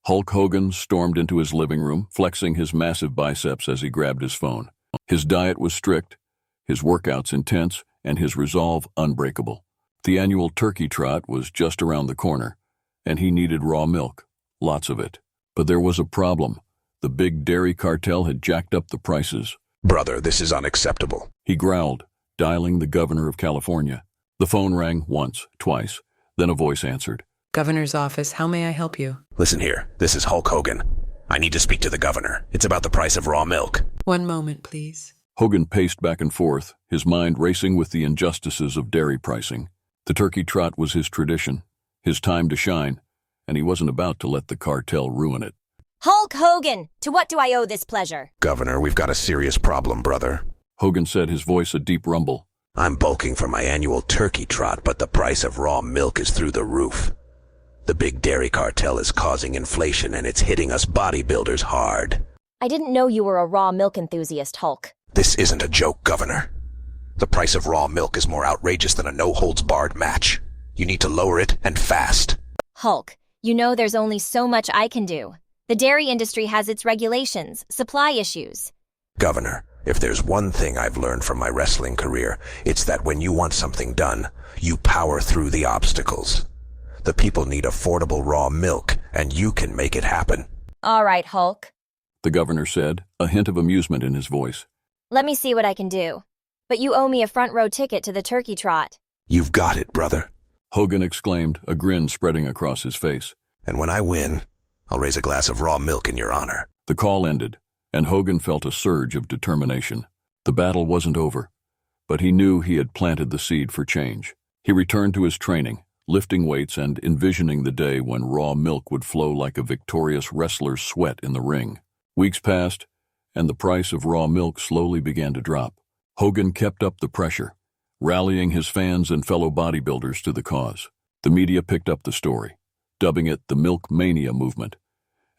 Hulk Hogan stormed into his living room, flexing his massive biceps as he grabbed his phone. His diet was strict, his workouts intense, and his resolve unbreakable. The annual turkey trot was just around the corner, and he needed raw milk, lots of it. But there was a problem. The big dairy cartel had jacked up the prices. Brother, this is unacceptable. He growled, dialing the governor of California. The phone rang once, twice, then a voice answered. Governor's office, how may I help you? Listen here, this is Hulk Hogan. I need to speak to the governor. It's about the price of raw milk. One moment, please. Hogan paced back and forth, his mind racing with the injustices of dairy pricing. The turkey trot was his tradition, his time to shine, and he wasn't about to let the cartel ruin it. Hulk Hogan, to what do I owe this pleasure? Governor, we've got a serious problem, brother. Hogan said, his voice a deep rumble. I'm bulking for my annual turkey trot, but the price of raw milk is through the roof. The big dairy cartel is causing inflation, and it's hitting us bodybuilders hard. I didn't know you were a raw milk enthusiast, Hulk. This isn't a joke, Governor. The price of raw milk is more outrageous than a no-holds-barred match. You need to lower it, and fast. Hulk, you know there's only so much I can do. The dairy industry has its regulations, supply issues. Governor, if there's one thing I've learned from my wrestling career, it's that when you want something done, you power through the obstacles. The people need affordable raw milk, and you can make it happen. All right, Hulk. The governor said, a hint of amusement in his voice. Let me see what I can do. But you owe me a front row ticket to the turkey trot. You've got it, brother. Hogan exclaimed, a grin spreading across his face. And when I win, I'll raise a glass of raw milk in your honor. The call ended, and Hogan felt a surge of determination. The battle wasn't over, but he knew he had planted the seed for change. He returned to his training, lifting weights and envisioning the day when raw milk would flow like a victorious wrestler's sweat in the ring. Weeks passed, and the price of raw milk slowly began to drop. Hogan kept up the pressure, rallying his fans and fellow bodybuilders to the cause. The media picked up the story, dubbing it the Milk Mania movement,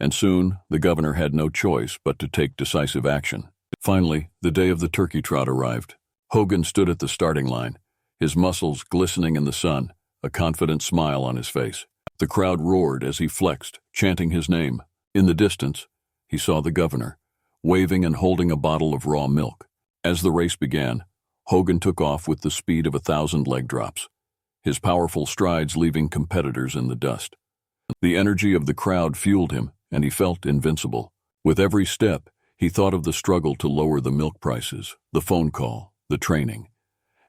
and soon the governor had no choice but to take decisive action. Finally, the day of the turkey trot arrived. Hogan stood at the starting line, his muscles glistening in the sun, a confident smile on his face. The crowd roared as he flexed, chanting his name. In the distance, he saw the governor, waving and holding a bottle of raw milk. As the race began, Hogan took off with the speed of 1,000 leg drops, his powerful strides leaving competitors in the dust. The energy of the crowd fueled him, and he felt invincible. With every step, he thought of the struggle to lower the milk prices, the phone call, the training,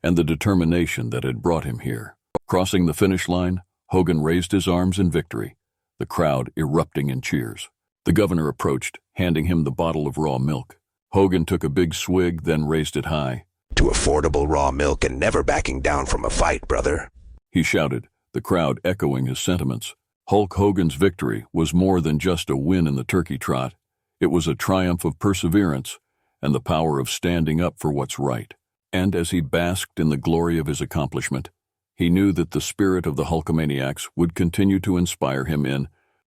and the determination that had brought him here. Crossing the finish line, Hogan raised his arms in victory, the crowd erupting in cheers. The governor approached, handing him the bottle of raw milk. Hogan took a big swig, then raised it high. To affordable raw milk and never backing down from a fight, brother. He shouted, the crowd echoing his sentiments. Hulk Hogan's victory was more than just a win in the turkey trot. It was a triumph of perseverance and the power of standing up for what's right. And as he basked in the glory of his accomplishment, he knew that the spirit of the Hulkamaniacs would continue to inspire him in